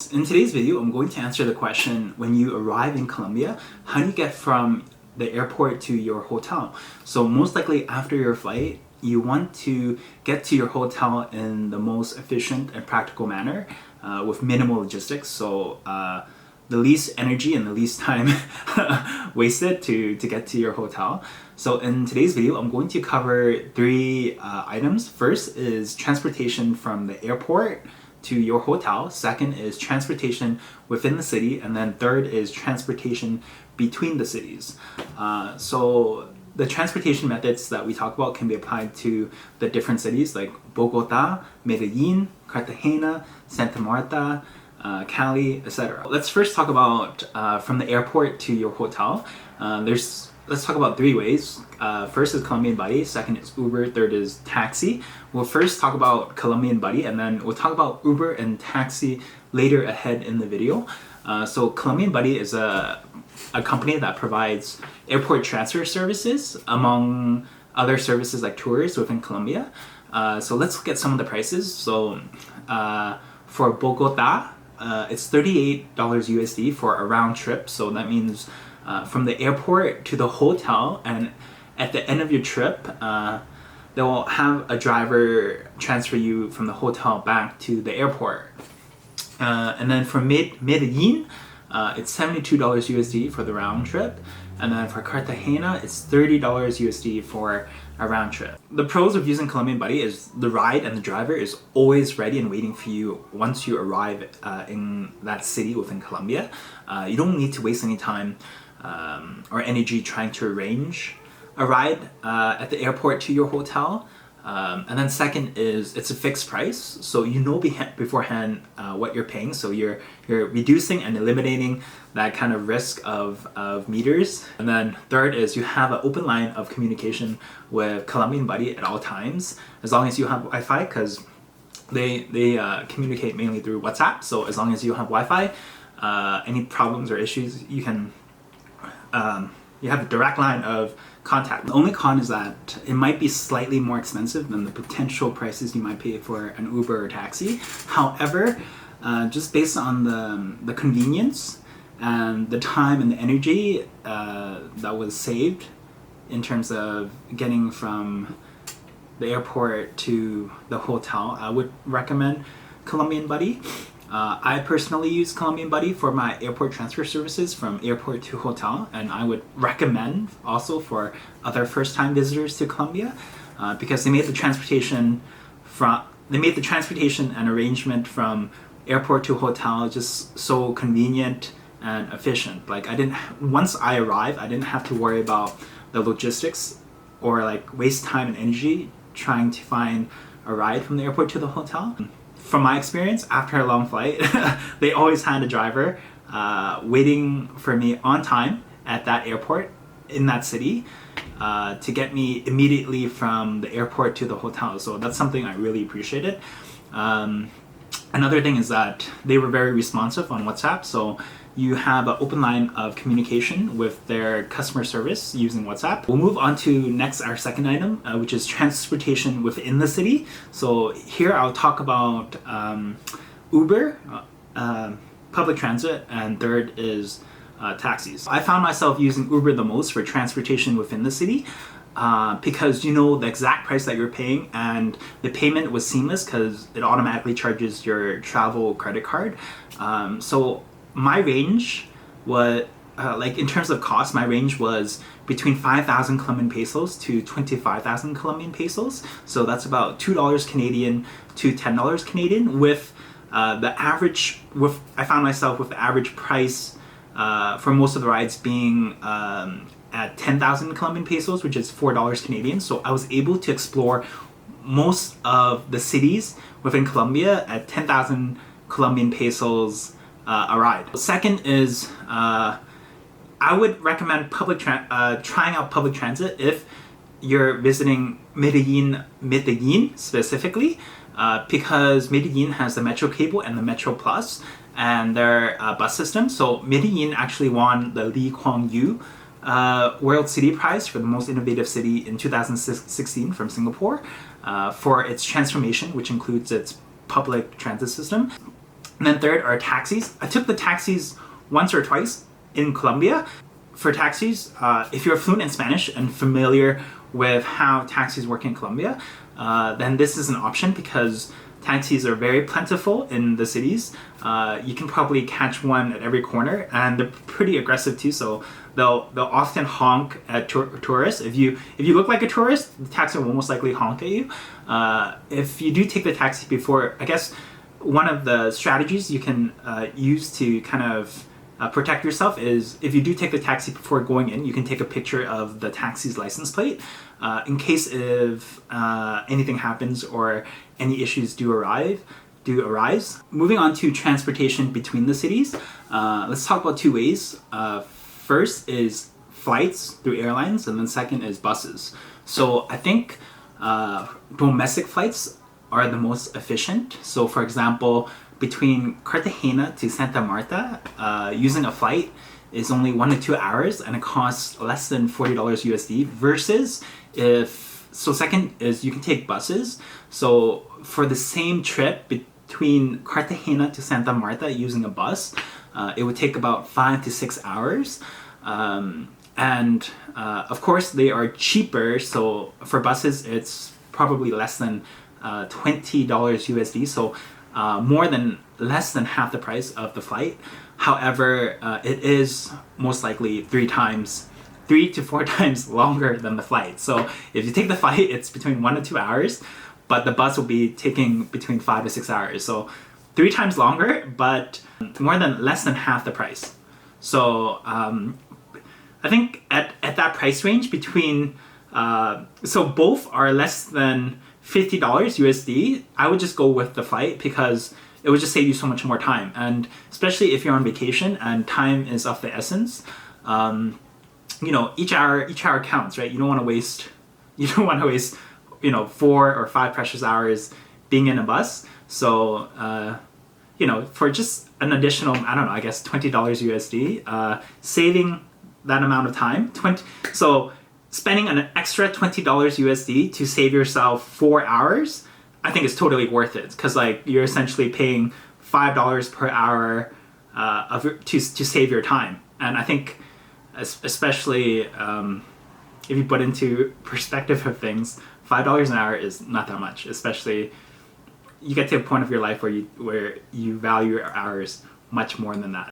In today's video, I'm going to answer the question, when you arrive in Colombia, how do you get from the airport to your hotel? So most likely after your flight, you want to get to your hotel in the most efficient and practical manner with minimal logistics. So the least energy and the least time wasted to get to your hotel. So in today's video, I'm going to cover three items. First is transportation from the airport to your hotel. Second is transportation within the city. And then third is transportation between the cities. So the transportation methods that we talk about can be applied to the different cities like Bogota, Medellin, Cartagena, Santa Marta, Cali, etc. Let's first talk about from the airport to your hotel. Let's talk about three ways. First is Colombian Buddy, second is Uber, third is taxi. We'll first talk about Colombian Buddy and then we'll talk about Uber and taxi later ahead in the video. So Colombian Buddy is a company that provides airport transfer services among other services like tours within Colombia. So let's look at some of the prices. So for Bogota, it's $38 USD for a round trip. So that means from the airport to the hotel, and at the end of your trip, they'll have a driver transfer you from the hotel back to the airport. And then for Medellin, it's $72 USD for the round trip. And then for Cartagena, it's $30 USD for a round trip. The pros of using Colombian Buddy is the ride and the driver is always ready and waiting for you once you arrive in that city within Colombia. You don't need to waste any time or energy trying to arrange a ride at the airport to your hotel. And then second is it's a fixed price, so you know beforehand what you're paying, so you're reducing and eliminating that kind of risk of meters. And then third is you have an open line of communication with Colombian Buddy at all times, as long as you have Wi-Fi, because they communicate mainly through WhatsApp. So as long as you have Wi-Fi, any problems or issues, you can you have a direct line of contact. The only con is that it might be slightly more expensive than the potential prices you might pay for an Uber or taxi. However, just based on the convenience and the time and the energy that was saved in terms of getting from the airport to the hotel, I would recommend Colombian Buddy. I personally use Colombian Buddy for my airport transfer services from airport to hotel, and I would recommend also for other first-time visitors to Colombia because they made the transportation and arrangement from airport to hotel just so convenient and efficient. Like once I arrived, I didn't have to worry about the logistics or like waste time and energy trying to find a ride from the airport to the hotel. From my experience, after a long flight, they always had a driver waiting for me on time at that airport in that city to get me immediately from the airport to the hotel. So that's something I really appreciated. Another thing is that they were very responsive on WhatsApp. So you have an open line of communication with their customer service using WhatsApp. We'll move on to next, our second item, which is transportation within the city. So here I'll talk about Uber, public transit, and third is taxis. I found myself using Uber the most for transportation within the city because you know the exact price that you're paying, and the payment was seamless because it automatically charges your travel credit card. So my range was, like in terms of cost, my range was between 5,000 Colombian pesos to 25,000 Colombian pesos. So that's about $2 Canadian to $10 Canadian with the average, I found myself with the average price for most of the rides being at 10,000 Colombian pesos, which is $4 Canadian. So I was able to explore most of the cities within Colombia at 10,000 Colombian pesos a ride. Second is I would recommend trying out public transit if you're visiting Medellin specifically, because Medellin has the Metro Cable and the Metro Plus and their bus system. So Medellin actually won the Lee Kuan Yew World City Prize for the most innovative city in 2016 from Singapore for its transformation, which includes its public transit system. And then third are taxis. I took the taxis once or twice in Colombia. For taxis, if you're fluent in Spanish and familiar with how taxis work in Colombia, then this is an option because taxis are very plentiful in the cities. You can probably catch one at every corner, and they're pretty aggressive too. So they'll often honk at tourists. If you look like a tourist, the taxi will most likely honk at you. If you do take the taxi before, I guess one of the strategies you can use to kind of protect yourself is if you do take the taxi before going in, you can take a picture of the taxi's license plate in case if anything happens or any issues do arise. Moving on to transportation between the cities, let's talk about two ways. First is flights through airlines, and then second is buses. So I think domestic flights are the most efficient. So for example, between Cartagena to Santa Marta, using a flight is only 1 to 2 hours, and it costs less than $40 USD versus second is you can take buses. So for the same trip between Cartagena to Santa Marta using a bus, it would take about 5 to 6 hours. And of course they are cheaper. So for buses, it's probably less than $20 USD. So less than half the price of the flight. However, it is most likely 3 to 4 times longer than the flight. So if you take the flight, it's between 1 to 2 hours, but the bus will be taking between 5 to 6 hours. So 3 times longer, but less than half the price. So I think at that price range between, so both are less than $50 USD, I would just go with the flight because it would just save you so much more time. And especially if you're on vacation and time is of the essence, each hour counts, right? You don't want to waste 4 or 5 precious hours being in a bus. So for just an additional, I don't know, I guess $20 USD, saving that amount of time, so spending an extra $20 USD to save yourself 4 hours, I think is totally worth it, because like you're essentially paying $5 per hour to save your time. And I think especially if you put into perspective of things, $5 an hour is not that much. Especially you get to a point of your life where you value your hours much more than that.